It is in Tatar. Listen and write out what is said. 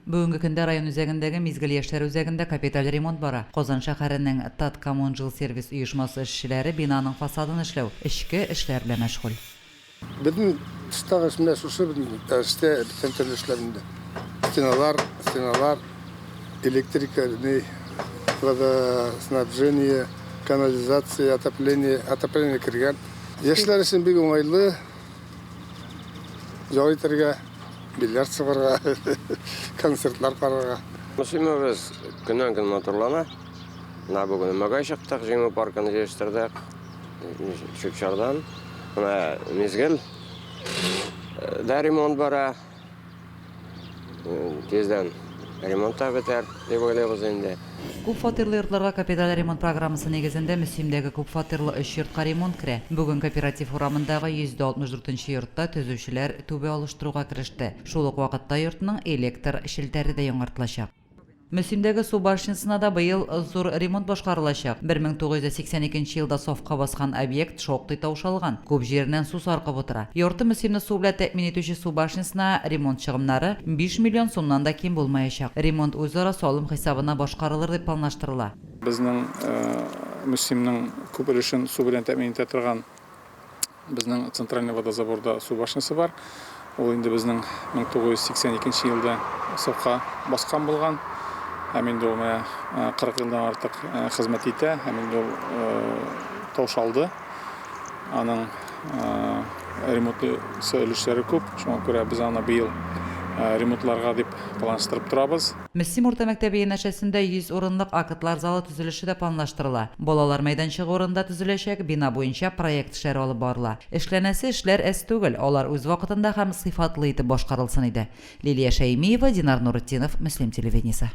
Бүгінгі күндә район үзәгендәге мизгел яшьләр үзәгендә капиталь ремонт бара. Казан шәһәренең Таткамон жыл сервис оешмасы эшчеләре бинаның фасадын эшләү, эчке эшләр белән мәшгуль. Безнең штаб эшендә шушы эштә бөтен төрле эшләрендә. Стеналар, электрика, водоснабжение, канализация, отопление кергән. Яшьләр өчен бик уңайлы. Җай итәргә, бильярд сыгырга, концертлар карарга. Мөселмәбез көннән-көн моторлана. Бүгін мәгәй чыктык, җиңү паркын җыештырдык. Чүпчардан. Мезгел да ремонт бара. Тездән ремонт та бетәр дип уйлыйбыз инде. Күп фатирлы йортларга капиталь ремонт программасы нигезендә Мөслимдәге күп фатирлы 3 йортка ремонт керә. Бүген кооператив урамындагы 164 йортта төзүчеләр түбә алыштыруга кереште. Шул ук вакытта йортның электр челтәре дә яңартылачак. Мөслимдәге су башнясына да быел зур ремонт башкарылачак. 1982 елда сафка баскан объект шактый таушалган. Күп җиреннән су саркып утыра. Йорты Мөслимне су белән тәэмин итүче су башнясына ремонт чыгымнары 5 миллион сумнан да ким булмаячак. Ремонт үзара салым хисабына башкарылыр дип планлаштырыла. Безнең Мөслимнең күп өлешен су белән тәэмин итә торган безнең центральный водозаборда су башнясы бар. Ул инде безнең 1982 елда сафка баскан булган. Инде ул 40 елдан артык хезмәт итә, инде ул таушалды. Аның ремонты өлешләре күп, шуңа күрә без аны быел ремонтларга дип планлаштырып торабыз. Мөслим урта мәктәбе янәшәсендә 100 урынлык актлар залы төзелеше дә планлаштырыла. Балалар мәйданчыгы урында төзеләчәк, бина буенча проект эшләре алып барыла. Эшләнәсе эшләр әз түгел, алар үз вакытында һәм сыйфатлы итеп башкарылсын иде. Лилия Шәймиева, Динар Нурытдинов, Мөслим телевидениесе.